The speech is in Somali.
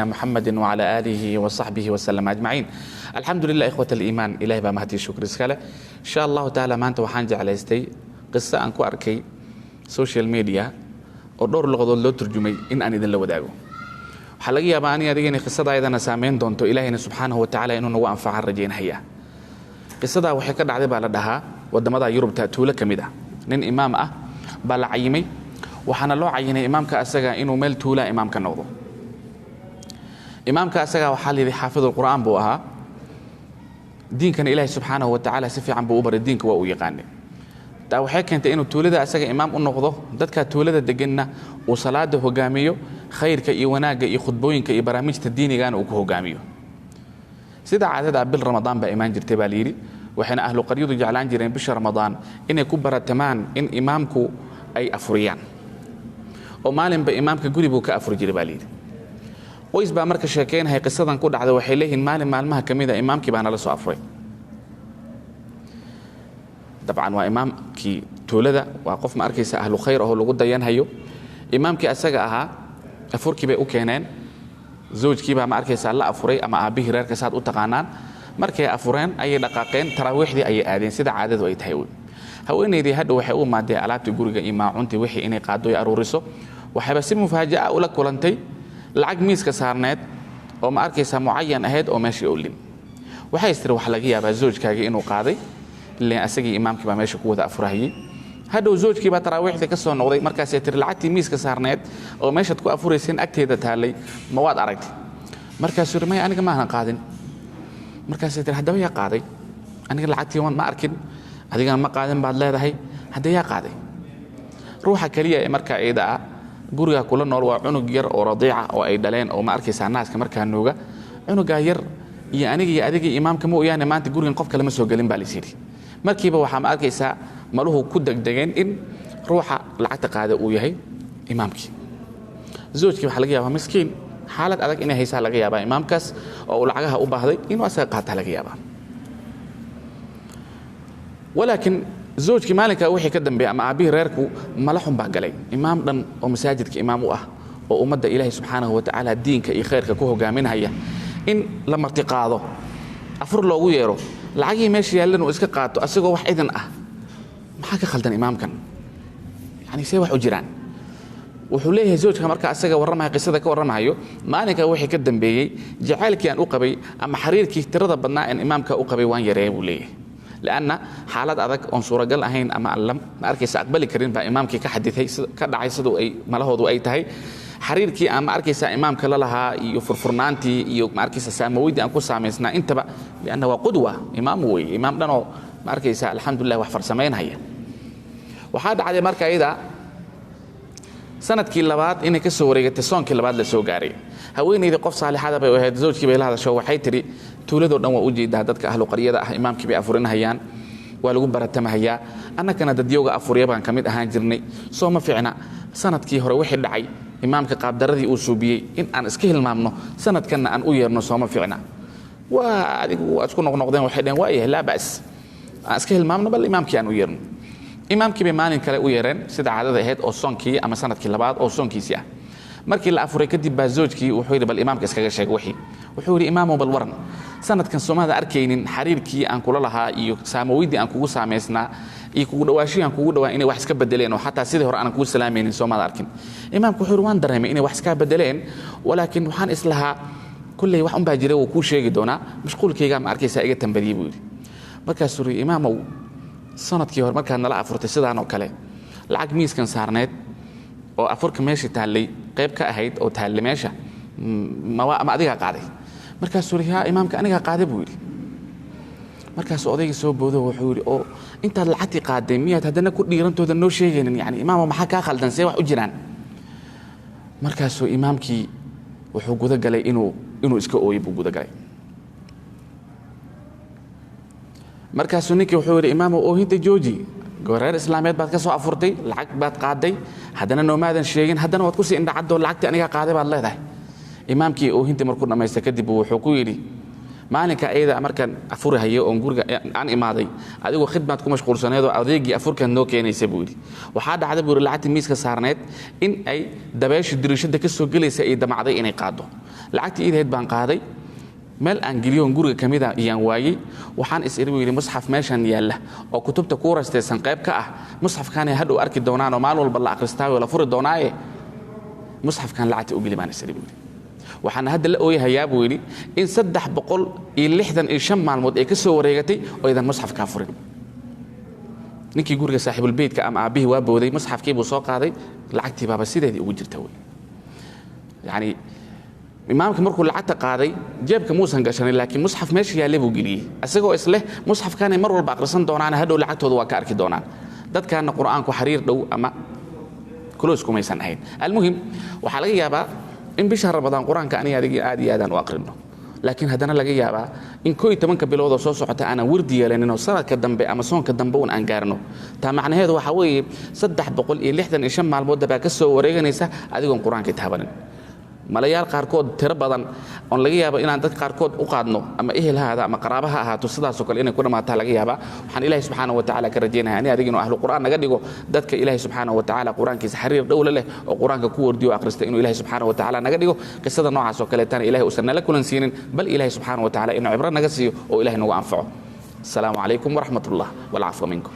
محمد وعلى آله وصحبه وسلم أجمعين. الحمد لله إخوة الإيمان إلهي بمهدي شكر سكالة إن شاء الله تعالى ما أنت وحان جعليستي قصة أنكو أركي سوشيال ميديا ودور لغضو اللو ترجمي إن أني ذن لو داقو حلقي ياباني أديني قصة أيضا سامين دونتو إلهي سبحانه وتعالى إنه نوع أنفع الرجين هيا قصة وحكا عذب على دها ودمدا يرب تأتولة كميدا نين إمام بلا عيمي وحنا لو عيني إمامك أسجا إنه مل تولا إمامك نوضو إمامك أسجا وحالي حافظ القرآن بوها دين كان إلهي سبحانه وتعالى سفي عن بوبر الدين كوا ويقاني توحيد كنت إنه تولد أسجا إمام النقضه دتك تولد الدجنة وصلاته هجاميو خير كإيوناج يخطبوين كإبرامج الدين كانوا هجاميو سيدا عدد عبد رمضان بإيمان جرتباليري وحين أهل قريض جعلان جرين بشهر رمضان إن كبر التمان إن إمامكو أي أفريان ومالن بإمامك قريبو كأفر جرباليري ويس بقى مركز شاكين هي قصة نقول على وحيليه مالن مالمها كميدا إمامك بأنا لسو أفري طبعا وإمامك تولد وقف مركز أهل خير أهل قد ينهيو إمامك أسجأها أفرك بأوكينين زوج كيبا مركز الله أفري أما أبيه رير كساد أتقانان مركز أفرين أي دقائقين تراويح دي أي آدين سيدا عدد ويتهيون haweenaydii hadda waxay u maaday alaabta guriga imaacunti wixii inay qaado ay aruuriso waxay bas mufaaja'a ula kulantay lacag miiska saarneed oo ma arkaysa muayyan ahayd oo meeshii u lin waxay istir wax laga yaabaa zoojkaaga inuu qaaday ilaa asagii imaamkii baa meesha ku wada afurahayay hadda zoojkii baa taraawiixda ka soo noqday markaas ay tir lacagtii miiska saarneed oo meesha ku afuraysan agteeda taalay ma waad aragtay markaas urmay aniga ma aan qaadin markaas ay tir hadaba yaa qaaday aniga lacagtii waan ma arkin adiga ma qaadan baad leedahay hadda yaa qaaday ruuxa kaliya ee marka ayda guriga kula nool waa cunug yar oo radiica oo ay dhaleen oo ma arkaysa naaska marka nooga cunuga yar iyo aniga iyo adiga imaamka ma oyaane maanta gurigan qof kale ma soo galin baa lisiri markiiba waxa ma arkaysa maluhu ku degdegeen in ruuxa lacagta qaada uu yahay imaamkii zoojkii waxa laga yaabaa miskiin xaalad adag inay haysaa laga yaabaa imaamkaas oo lacagaha u baahday inuu asaga qaata laga yaabaa ولكن زوجك مالك وحي كدن بي أما أبيه ريركو ملحهم باقلي إمام دن ومساجدك إمام وأمد إلهي سبحانه وتعالى دينك إي خيرك كوهو قامين هيا إن لما ارتقاضه أفر له ويرو العقي ماشي يالن وإسكا قاتو أسيقو وح إذن ما حكا خلدن إمام كان يعني سيوح وجيران وحوليه زوجك مركا أسيقا ورمها قصدك ورمها يو مالك وحي كدن بي جعالك أن أقبي أما حريرك ترضى بناء أن إمامك أقبي وان يريبو ليه لأن حالات أذك أنصور قال أهين أما علم ما أركيس أقبل كريم بإمامك كحدثي كدعي صدو أي ملهودو أي تهي حريرك أما أركيس إمامك لها يفرفرنانتي يو ما أركيس سامويدي أنكو سامسنا أنت بقى لأنه قدوة إمام وي إمام لأنه ما أركيس الحمد لله وحفر سمين هيا وحاد على مركا إذا سنة كيلوات إنك السورية تسون كيلوات للسوقاري هوين إذا قف صالح هذا بيوهد زوج كبير هذا شو حيتري تولدوا نوع وجد هذاك أهل قرية إمام كبير أفرنا هيان ولقوا برتم هيا أنا كان ديوجا أفريا بان كميد هانجرني صوم فينا سنة كي هو واحد دعي إمام كقاب درذي أوسوبي إن أنا سكيل مامنو سنة كنا أن أويرنا صوم فينا وأتكون نقدين واحدين وإيه لا بأس سكيل مامنو بل إمام كي أن أويرنا إمام كبير مالين كلا أويرن سيد عدد هيد أو صون كي أما سنة كي لبعض أو صون كي سيا markii la afuray kadib baa zoojkii wuxuu yiri bal imaamka iskaga sheeg wixii wuxuu yiri imaamu bal waran sanadkan Soomaalida arkaynin xariirkii aan kula lahaa iyo saamowidii aan kugu saameysnaa iyo kugu dhawaashii aan kugu dhawaa inay wax iska bedeleen oo hatta sidii hore aan kugu salaameeynin Soomaalida arkin imaamku wuxuu waan dareemay inay wax iska bedeleen walaakin waxaan islaha kulli wax un baa jiray oo ku sheegi doona mashquulkayga ma arkaysa iga tambadiyay buu yiri markaas uu imaamu sanadkii hore markaan nala afurtay sidaan oo kale lacag miiskan saarneed oo afurka meeshii taalay qayb ka ahayd oo taalay meesha ma adiga qaaday markaas uu yahay imaamka aniga qaaday buu yiri markaas odayga soo boodo wuxuu yiri oo inta lacagti qaaday miyaad hadana ku dhiirantooda noo sheegaynin yani imaam maxaa ka khaldan say wax u jiraan markaas uu imaamkii wuxuu guda galay inuu iska ooyay buu guda galay markaas uu ninkii wuxuu yiri imaam oo hinta jooji goreer islaameed baad ka soo afurtay lacag baad qaaday hadana noomaadan sheegin hadana waad ku sii indhacado lacagta aniga qaaday baad leedahay imaamkii oo hinta markuu dhameystay kadib wuxuu ku yiri maalinka ayda markan afurahayo oo guriga aan imaaday adigoo khidmad ku mashquulsaneedo adeegii afurkan noo keenaysay buu yiri waxa dhacday buu lacagta miiska saarneed in ay dabeesho dirishada ka soo galaysa ay damacday inay qaado lacagtii iidayd baan qaaday meel aan geliyoon guriga ka mida iyaan waayey waxaan is iri yidhi musxaf meeshan yaalla oo kutubta ku rastaysan qayb ka ah musxafkaanay hadhow arki doonaan oo maalin walba la akhristaayoo la furi doonaaye musxafkan lacagta u geli baan is iri buu yidhi waxaan hadda la ooyahayaa buu yidhi in 365 maalmood ay ka soo wareegatay oo idan musxafkaa furin ninkii guriga saaxiibulbeydka ama aabbihii waa booday musxafkii buu soo qaaday lacagtii baaba sideedii ugu jirta wey yani imaamka markuu lacagta qaaday jeebka muusan gashanin laakiin musxaf meesha yaallay buu geliyey isagoo isleh musxafkaanay mar walba akhrisan doonaan hadhow lacagtooda waa ka arki doonaan dadkaana qur'aanku xariir dhow ama kuloos kumaysan ahayn almuhim waxaa laga yaabaa in bisha ramadaan qur'aanka aniga adigii aad iyo aadaan u aqrino laakiin haddana laga yaabaa in 11 bilood oo soo socota aanan wardi yeelanin oo sanadka dambe ama soonka dambe aan gaarno taa macnaheedu waxa weeye 365 maalmood baa ka soo wareeganaysa adigoon qur'aanka taabanin malayaal qaarkood tiro badan oo laga yaabo inaan dad qaarkood u qaadno ama ehel haada ama qaraabo ha ahaato sidaas oo kale inay ku dhamaataa laga yaabaa waxaan ilaahay subxaanahu wa tacaala ka rajaynayaa in adigina ahlu qur'aan naga dhigo dadka ilaahay subxaanahu wa tacaala qur'aankiisa xiriir dhowl leh oo qur'aanka ku wardiyo akhrista inuu ilaahay subxaanahu wa tacaala naga dhigo qisada noocaas oo kale tan ilaahay uusan nala kulan siinin bal ilaahay subxaanahu wa tacaala inuu cibro naga siiyo oo ilaahay nagu anfaco السلام عليكم ورحمة الله والعفو منكم